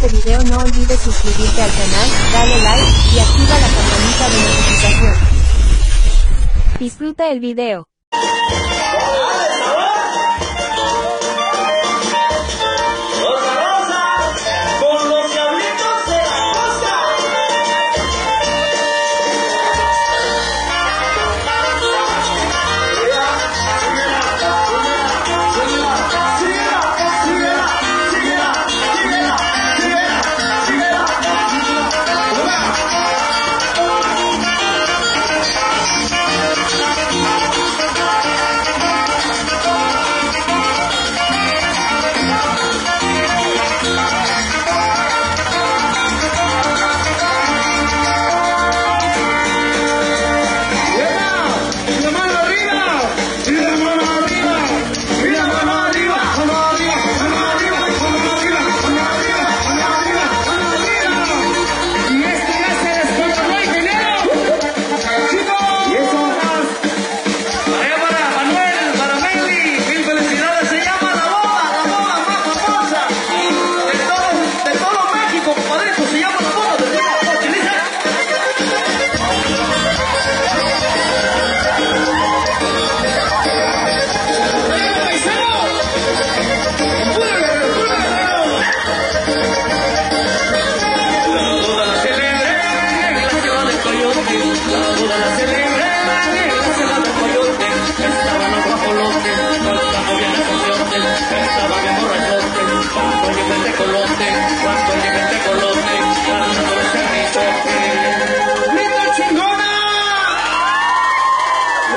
este video no olvides suscribirte al canal, dale like, y activa la campanita de notificación. Disfruta el video.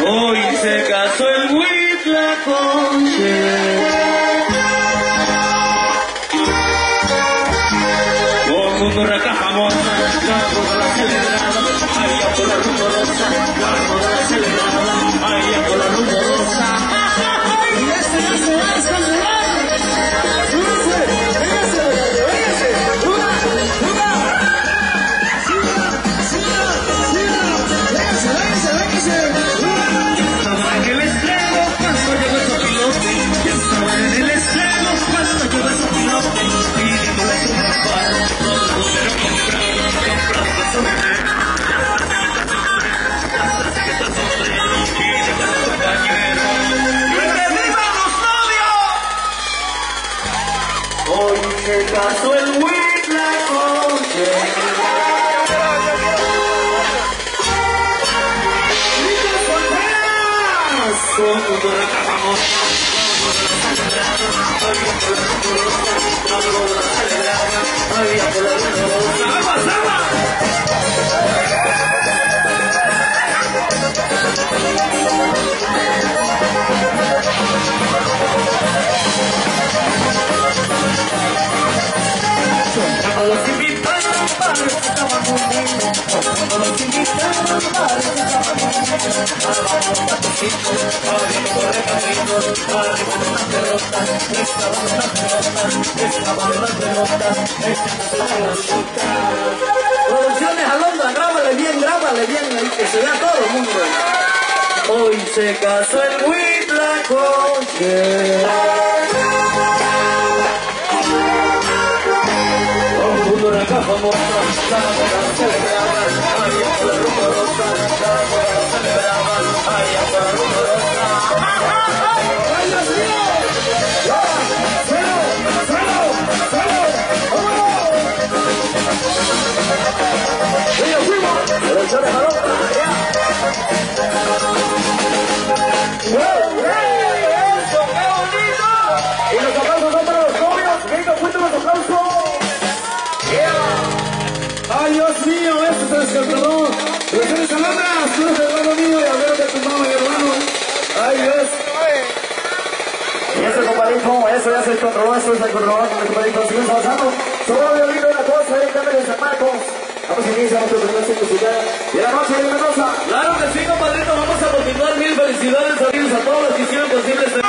Hoy se casó el Huitlacoche. Todo el mundo recajamos, la boda la celebrada, allá por la rumorosa, la boda la celebrada, allá por la rumorosa. Y ese va a saludar. Hoy se casó el Huitlacoche. ¡Niños solteras! Todo el mundo reclamamos. Había por la rumorosa. ¡Aguas, aguas! A los invitados para que estaban conmigo, a los invitados para que estaban conmigo, vamos a tocito, abriendo recaminos, abriendo las pelotas, estaban las pelotas, estaban las chicas. Producciones Alondra, grábale bien, ahí que se vea todo el mundo. Hoy se casó el Huitlacoche. La caja famosa, la boda celebrada, allá por la rumorosa, la boda celebrada, allá por la rumorosa. ¡Ay, Dios mío! ¡Ya! ¡Cero! ¡Vámonos! ¡Y nos fuimos! ¡Producciones Alondra! ¡Ya! ¡Eso! ¡Qué bonito! Y los aplausos son para los novios. ¡Venga, fuerte los aplausos! ¡Ay, Dios mío! ¡Este se descartador! ¡Producciones Alondra! ¡Tú eres hermano mío! ¡Y a ver que tu mamá, mi hermano! ¡Ay, Dios! Y eso, compadrito, eso ya se controló, eso es el controlado, compadrito. Seguimos avanzando. Solo de oído una cosa, directamente de San Marcos. Vamos a iniciar nuestro primer sitio musical. Y la noche de Mendoza. Claro que sí, compadrito. Vamos a continuar. Mil felicidades, amigos, a todos los que hicieron posible este...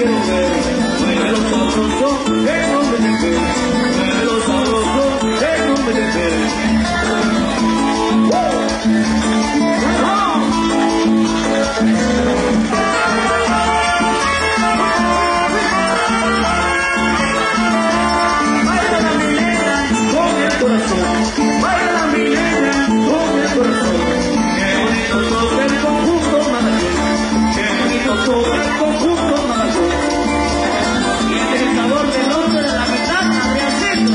quiero ver. Muévelo sabroso, en donde te ve. Muévelo sabroso, en donde te ve. Baila la milena con el corazón, baila la milena con el corazón. Qué bonito toca el conjunto Manacor, qué bonito toca el conjunto Manacor. Siente el sabor del hombre de la mitad, Adriancito.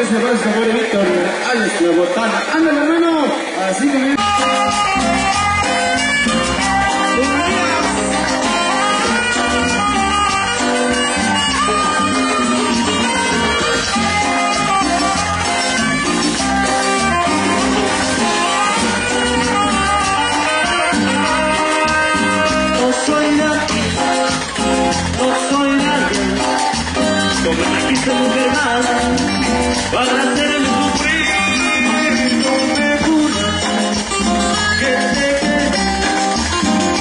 Se va a saber Víctor Alex La Botana. ¡Ándale, hermano! Así que bien. No soy nadie, no soy nadie, como me quise mujer mala. Para hacerme sufrir, no me gusta que te quede.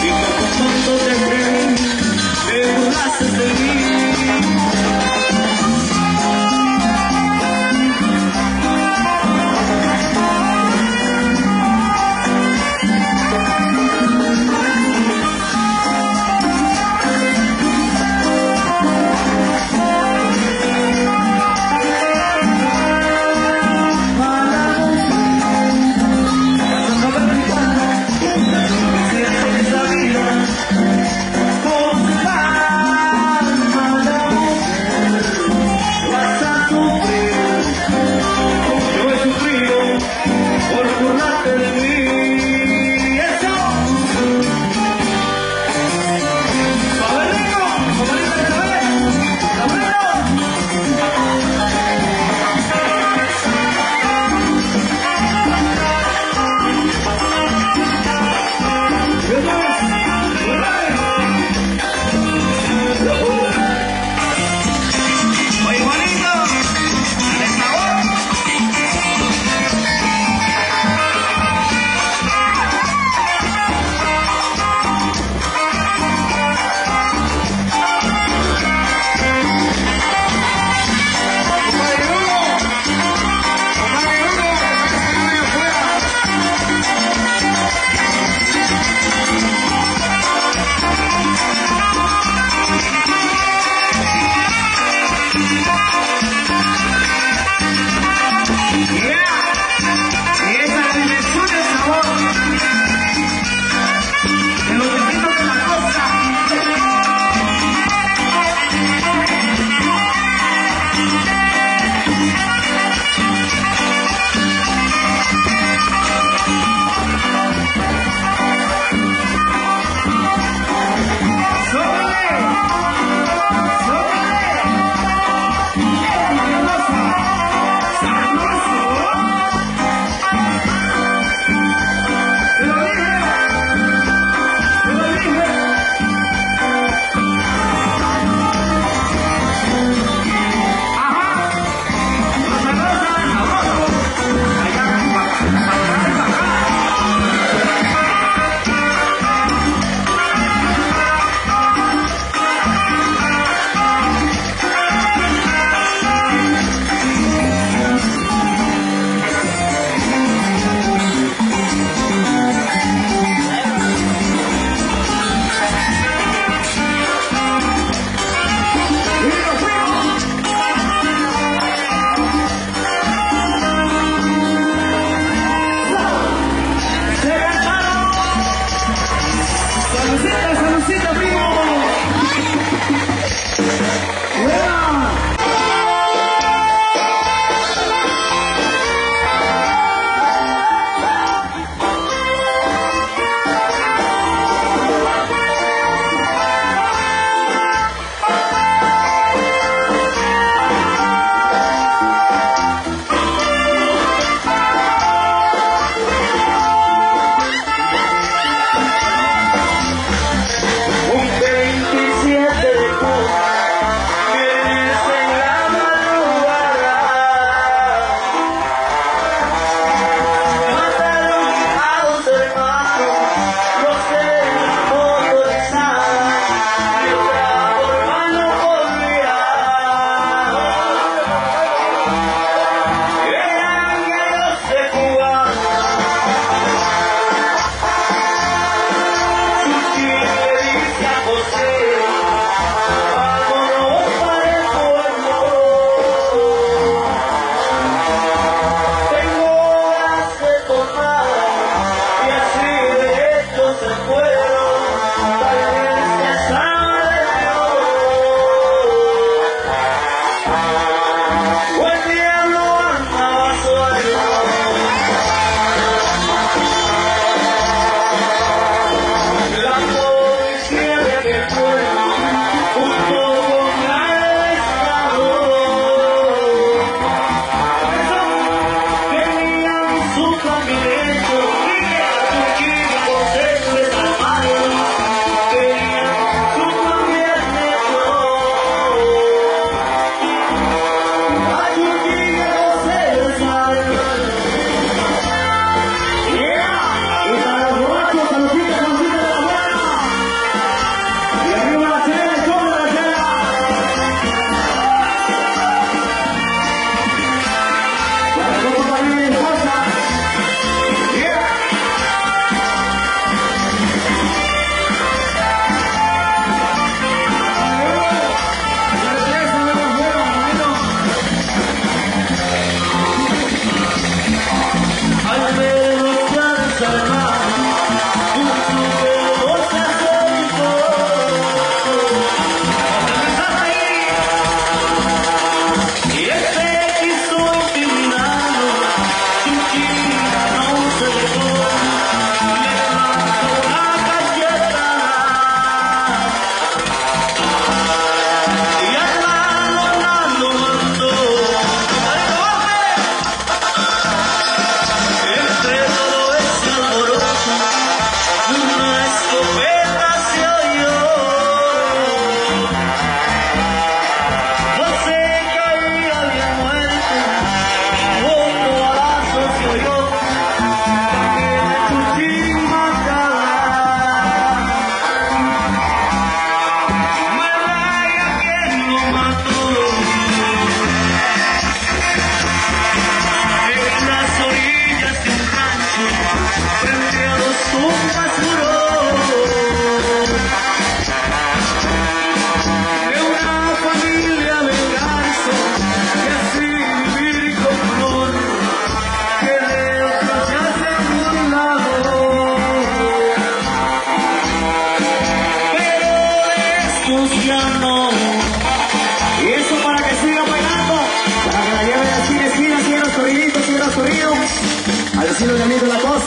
Y como tonto te creí, te burlaste de mí.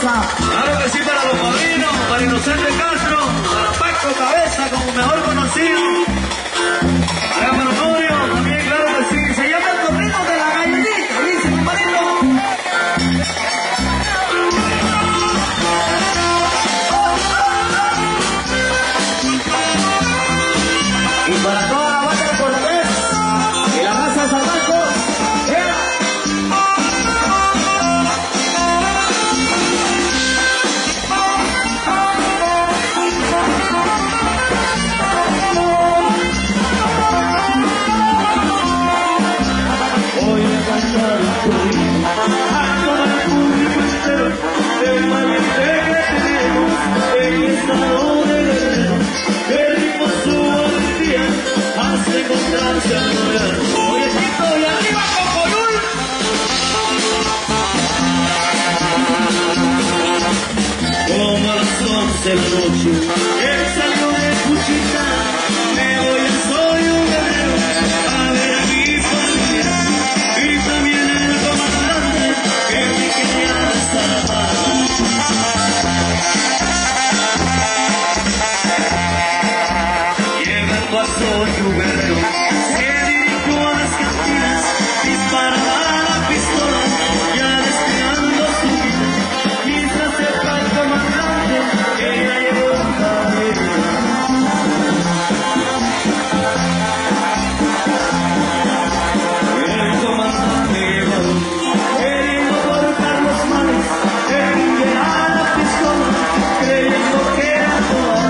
Cabeza. Claro que sí, para los padrinos, para Inocente Castro, para Paco Cabeza, como mejor conocido. Para Manorio, también, claro que sí. Se llama el corrido de la gallinita, dice mi padrino. Y para toda la banda de Cortés y la raza de San Marcos, voy a cantar un corrido, a tomar el público entero, del valiente que tenemos en el estado de Guerrero, que ritmo su valentía hace encontrarse al lugar. Oye, Tito, y arriba Cocolul. Como a las 11 de la noche, él salió de Cuchita, me voy a Soy un Guerrero, a ver a mi familia, y también el comandante, que me quería desalmar. Llegando a Soy un Guerrero, se dirigió a las cantinas, disparaba la pistola, ya despegando su vida, mientras cerca el comandante, que ya llegó a cabeza. El comandante llegó, queriendo cortar los manos, enviar la pistola, creyendo que era toda,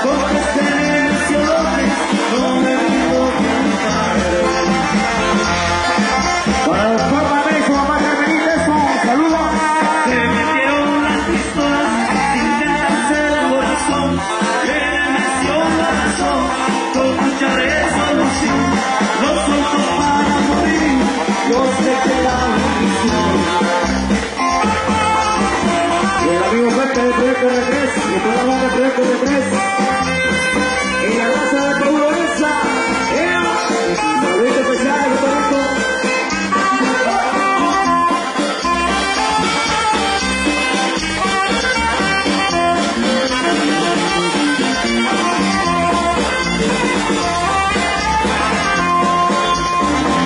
porque silencio López no me dijo que para los papás de su mamá Carmelita, saludos. Se metieron las pistolas sin tentarse el corazón, le meció la razón con mucha resolución, lo soltó para morir, yo sé que la bendición. Y el amigo Pepe del Proyecto de Tres, y toda la banda del Proyecto de Tres, y la raza de Prudenza, saludito especial, Roberto.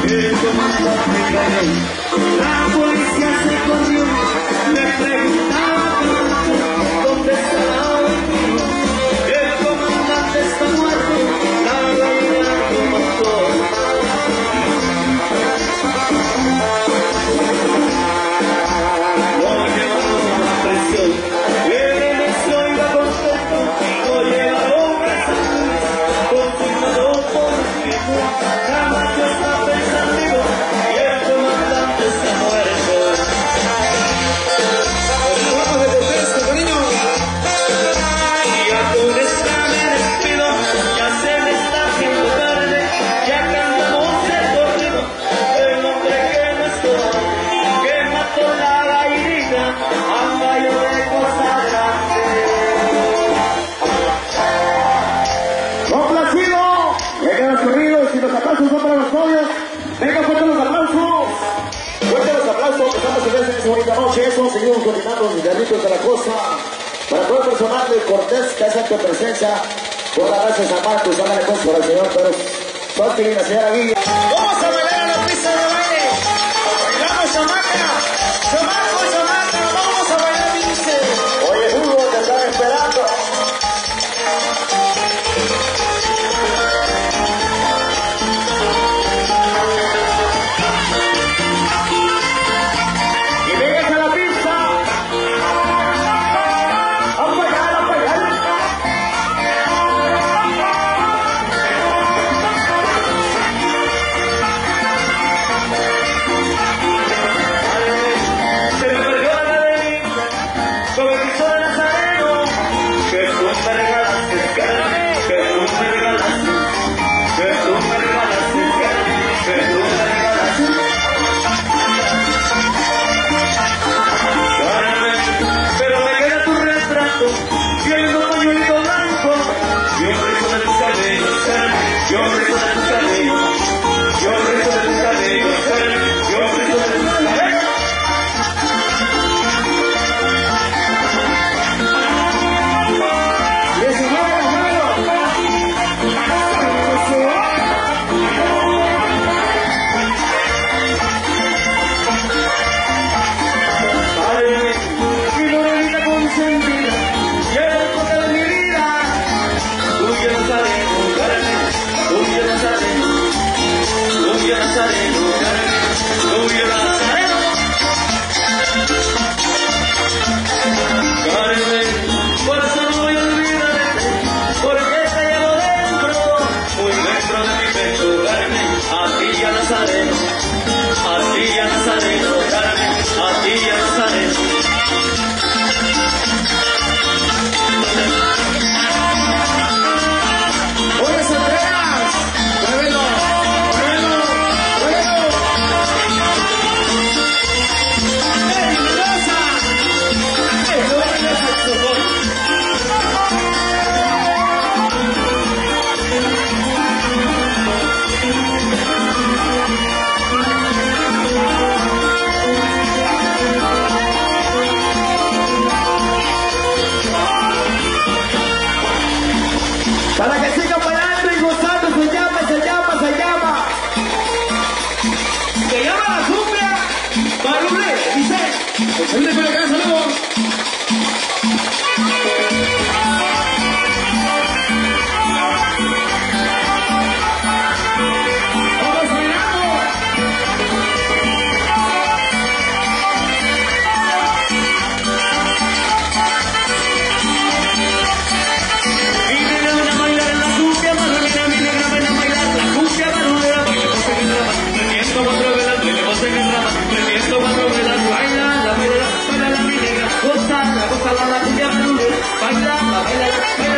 El comandante cayó, la policía se corrió, le preguntaba dónde está la aventura. El comandante está muerto, la gallina lo mató. Lo llevaron a la prisión, le meció y iba contento, lo llevaron preso, confirmado por fijo, Camacho está pensativo y el comandante está muerto. Vamos de contexto, cariño. Y a tu esta me despido, ya se me está haciendo tarde, ya cantamos el corrido del hombre que no es todo, que mató la gallinita a fallo de cosa grande. ¡Complacido! Ya quedan corridos y los aplausos son para los novios. Venga, fuerte los aplausos. Fuerte los aplausos. Estamos en esta bonita noche. Eso, seguimos coordinando los guerritos de la costa. Para todo el personal de Cortés que hace tu presencia. Por la raza de San Marcos, háganle con para el señor Pérez. Suerte y la señora Guilla. Vamos a bailar a la pista de baile. Bailamos chamaca. Chamaca, vamos a bailar, dice. Oye, Hugo, te están esperando. Y vengas a la pista. A bailar, a bailar. Saludos por acá, saludos. Baila, baila, baila,